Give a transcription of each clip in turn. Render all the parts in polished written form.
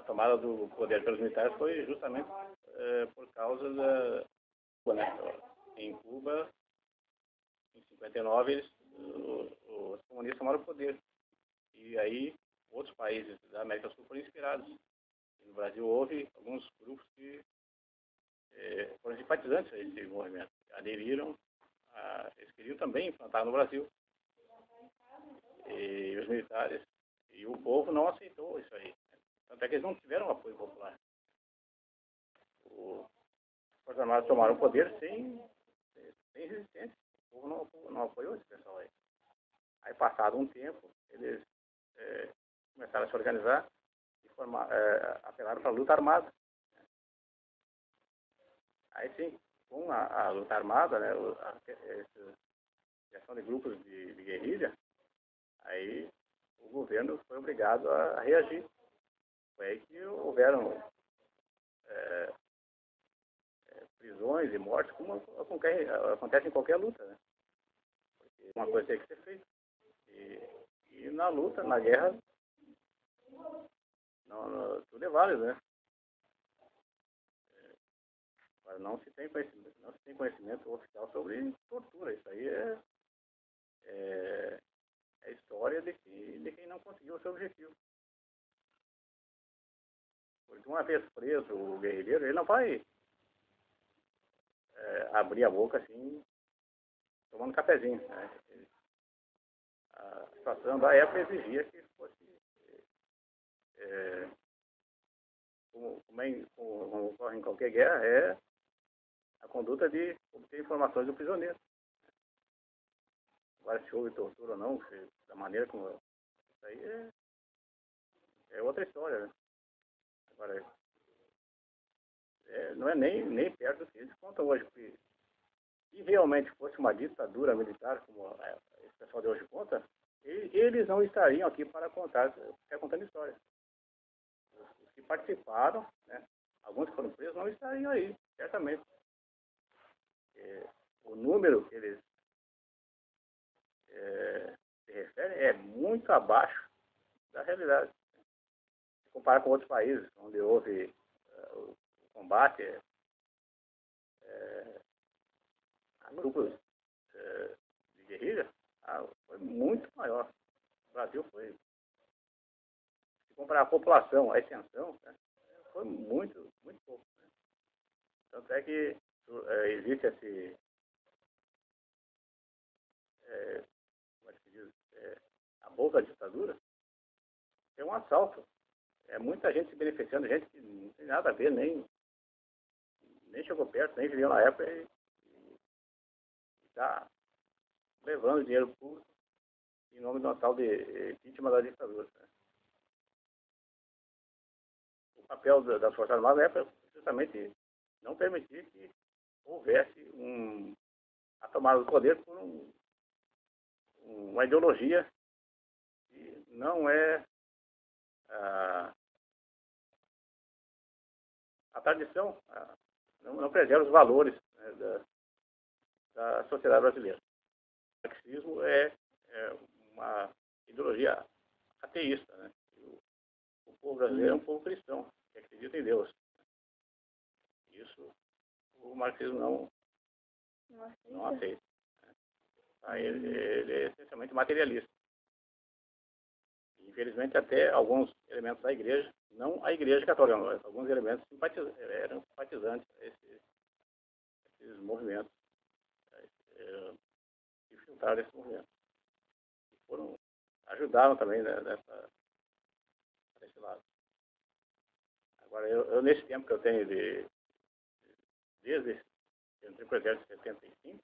tomada do poder pelos militares foi justamente por causa da Cuba, né? Em Cuba, em 59, os comunistas tomaram o poder. E aí, outros países da América do Sul foram inspirados. No Brasil houve alguns grupos que foram simpatizantes a esse movimento. Aderiram, eles queriam também implantar no Brasil. E os militares e o povo não aceitou isso aí. Tanto é que eles não tiveram apoio popular. Os Forças Armadas tomaram o poder sem resistência. O povo não apoiou esse pessoal aí. Aí, passado um tempo, eles começaram a se organizar e apelaram para a luta armada. Aí sim, com a luta armada, né, essa criação de grupos de guerrilha, aí o governo foi obrigado a reagir. Foi aí que houveram prisões e mortes, como acontece em qualquer luta, né? Porque uma coisa tem que ser feita. E na luta, na guerra, tudo é válido, né? Mas não se tem conhecimento oficial sobre tortura. Isso aí é história de quem não conseguiu o seu objetivo. Porque uma vez preso o guerrilheiro, ele não vai abrir a boca assim, tomando cafezinho, né? A situação da época exigia que fosse, como ocorre em qualquer guerra, a conduta de obter informações do prisioneiro. Agora, se houve tortura ou não, da maneira como... Isso aí é outra história, né? Agora, não é nem perto do que eles contam hoje. Porque se realmente fosse uma ditadura militar, como esse pessoal de hoje conta, eles não estariam aqui para ficar contando história. Os que participaram, né, alguns que foram presos, não estariam aí, certamente. O número que eles se referem é muito abaixo da realidade. Se comparar com outros países, onde houve o combate a grupos de guerrilha, foi muito maior. O Brasil foi... Se comparar a população, a extensão, né, foi muito, muito pouco. Né? Tanto é que existe como é que se diz, a boca da ditadura, é um assalto. É muita gente se beneficiando, gente que não tem nada a ver, nem chegou perto, nem viveu na época e está levando dinheiro público em nome de uma tal de vítima da ditadura. Né? O papel das Forças Armadas é justamente não permitir que houvesse a tomada do poder por uma ideologia que não é a tradição, não preserva os valores, né, da sociedade brasileira. O marxismo é uma ideologia ateísta, né? O povo brasileiro é um povo cristão, que acredita em Deus. Isso o marxismo não aceita. Ele é essencialmente materialista. Infelizmente, até alguns elementos da igreja, não a igreja católica, mas alguns elementos eram simpatizantes a esses movimentos, que filtraram esse movimento. E ajudaram também, né, desse lado. Agora, eu nesse tempo que eu tenho desde eu entrei para o exército em 75,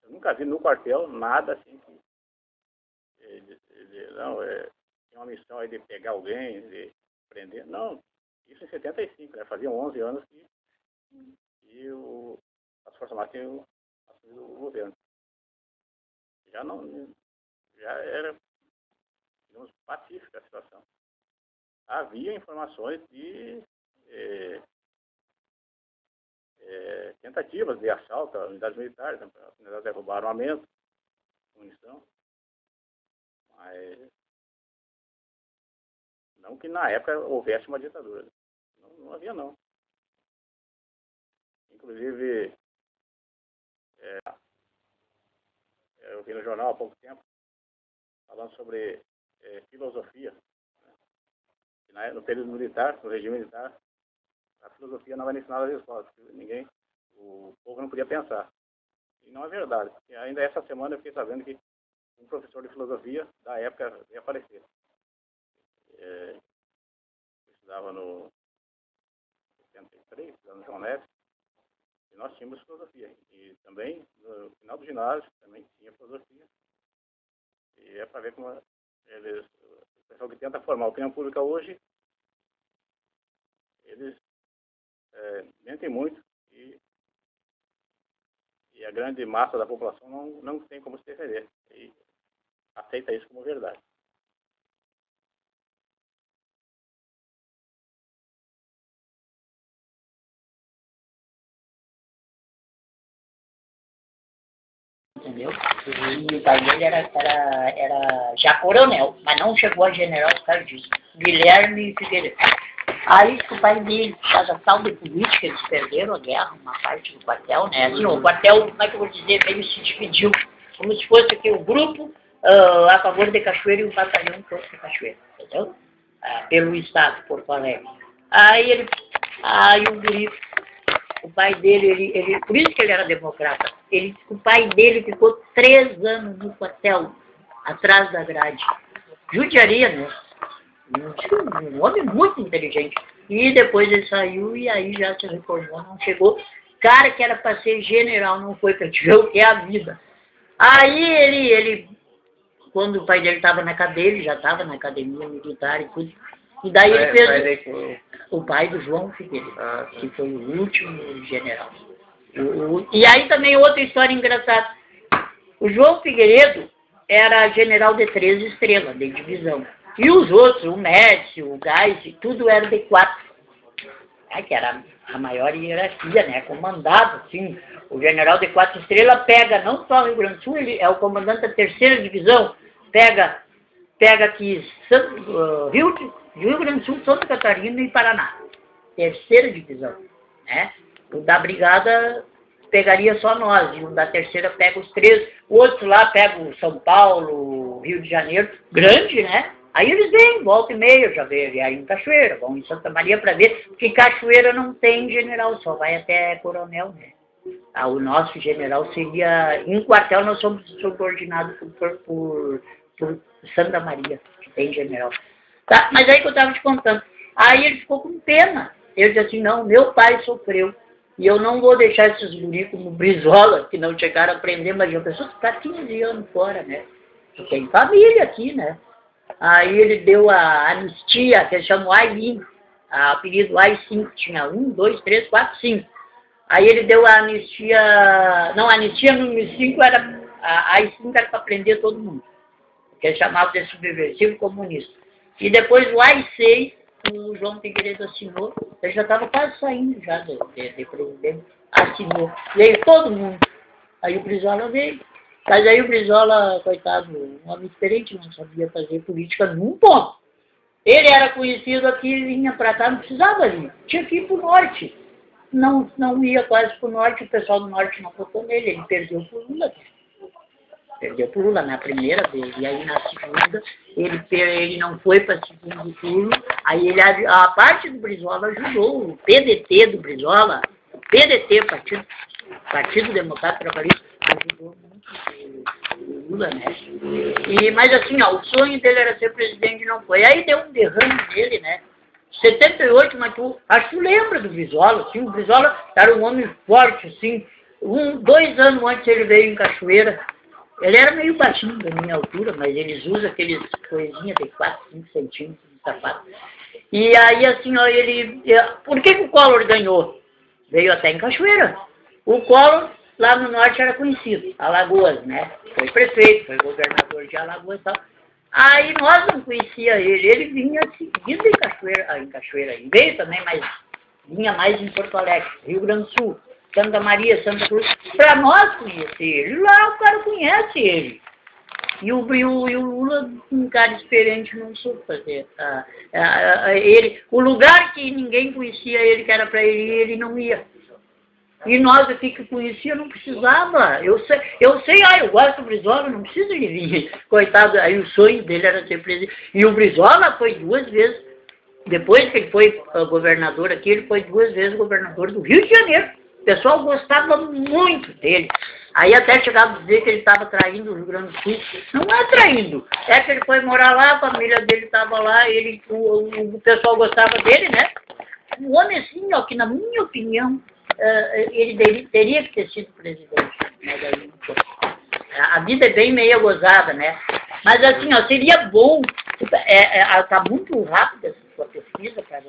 eu nunca vi no quartel nada assim que tinha uma missão aí de pegar alguém, de prender. Não, isso em 75, né? Faziam 11 anos que as Forças Armadas tinham assumido o governo. Já era, digamos, pacífica a situação. Havia informações de tentativas de assalto a unidades militares, né? As unidades derrubaram armamento, munição, mas Não que na época houvesse uma ditadura. Não havia, não. Inclusive, eu vi no jornal há pouco tempo, falando sobre filosofia. Né? No período militar, no regime militar, a filosofia não era ensinada nas escolas. O povo não podia pensar. E não é verdade. Porque ainda essa semana eu fiquei sabendo que um professor de filosofia da época ia falecer. Eu estudava no 73, no João Neves, e nós tínhamos filosofia. E também, no final do ginásio, também tinha filosofia. E é para ver como o pessoal que tenta formar a opinião pública hoje, eles mentem muito e a grande massa da população não tem como se defender. E aceita isso como verdade. Entendeu? E o pai dele era já coronel, mas não chegou a general por causa disso. Guilherme Figueiredo. Aí que o pai dele, por causa da tal de política, eles perderam a guerra, uma parte do quartel, né? Assim, o quartel, como é que eu vou dizer, meio se dividiu, como se fosse aqui o grupo a favor de Cachoeira e o batalhão contra Cachoeira, entendeu? Pelo Estado, Porto Alegre. Aí o guri, o pai dele, por isso que ele era democrata, o pai dele ficou 3 anos no quartel, atrás da grade. Judiaria, né? Um homem muito inteligente. E depois ele saiu e aí já se reformou, não chegou. Cara que era para ser general, não foi, para te ver o que é a vida. Aí ele quando o pai dele estava na cadeia, ele já estava na academia militar e tudo. E daí ele fez o pai do João Figueiredo, que foi o último general. E aí também outra história engraçada. O João Figueiredo era general de 3 estrelas, de divisão. E os outros, o Médici, o Geis, tudo era de 4. Que era a maior hierarquia, né? Comandado, assim. O general de 4 estrelas pega não só o Rio Grande do Sul, ele é o comandante da 3ª divisão, pega aqui Rio Grande do Sul, Santa Catarina e Paraná. 3ª divisão, né? O da brigada pegaria só nós, e o da 3ª pega os 3, o outro lá pega o São Paulo, Rio de Janeiro, grande, né? Aí eles vêm, volta e meia, já vêm aí em Cachoeira, vão em Santa Maria para ver, porque Cachoeira não tem general, só vai até coronel, né? O nosso general seria, em quartel nós somos subordinados por Santa Maria, que tem general. Tá? Mas aí que eu estava te contando, aí ele ficou com pena, ele disse assim, não, meu pai sofreu, e eu não vou deixar esses guris como Brizola, que não chegaram a aprender, mas já pensou ficar 15 anos fora, né? Porque tem família aqui, né? Aí ele deu a anistia, que ele chamou AI-5, apelido AI-5, tinha 1, 2, 3, 4, 5. Aí ele deu a anistia, não, a anistia número 5 era, a AI-5 era para prender todo mundo, que ele chamava de subversivo comunista. E depois o AI-6, o João Figueiredo assinou, ele já estava quase saindo já de presidente, assinou, veio todo mundo. Aí o Brizola veio. Mas aí o Brizola, coitado, um homem diferente, não sabia fazer política num ponto. Ele era conhecido aqui, vinha para cá, não precisava ir. Tinha que ir para o norte. Não ia quase para o norte, o pessoal do norte não votou nele, ele perdeu por Lula. Perdeu por Lula na primeira vez, e aí na segunda ele não foi para segundo turno, aí a parte do Brizola ajudou, o PDT do Brizola, o PDT, Partido Democrata Trabalhista, ajudou muito o Lula, né? Mas assim, o sonho dele era ser presidente e não foi. Aí deu um derrame nele, né? 78, mas acho que tu lembra do Brizola, assim, o Brizola era um homem forte, assim, 2 anos antes ele veio em Cachoeira. Ele era meio baixinho da minha altura, mas eles usam aqueles coisinhas de 4, 5 centímetros de sapato. E aí, assim, ó, por que o Collor ganhou? Veio até em Cachoeira. O Collor, lá no norte, era conhecido, Alagoas, né? Foi prefeito, foi governador de Alagoas e tal. Aí nós não conhecia ele vinha seguindo em Cachoeira. E veio também, mas vinha mais em Porto Alegre, Rio Grande do Sul. Santa Maria, Santa Cruz, para nós conhecer ele. Lá o cara conhece ele. E o Lula, um cara experiente, não soube fazer. O lugar que ninguém conhecia ele, que era para ele ir, ele não ia. E nós aqui que conhecia não precisava. Eu sei, eu gosto do Brizola, não precisa ele vir. Coitado, aí o sonho dele era ser presidente. E o Brizola foi 2 vezes, depois que ele foi governador aqui, ele foi 2 vezes governador do Rio de Janeiro. O pessoal gostava muito dele. Aí até chegava a dizer que ele estava traindo o Rio Grande do Sul. Não é traindo. É que ele foi morar lá, a família dele estava lá, o pessoal gostava dele, né? Um homem assim, ó, que na minha opinião, ele teria que ter sido presidente. Mas aí, a vida é bem meio gozada, né? Mas assim, ó, seria bom. Tá muito rápida essa sua pesquisa, cara.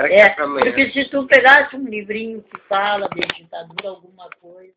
Era pra amanhã. Porque se tu pegasse um livrinho que fala de ditadura, alguma coisa.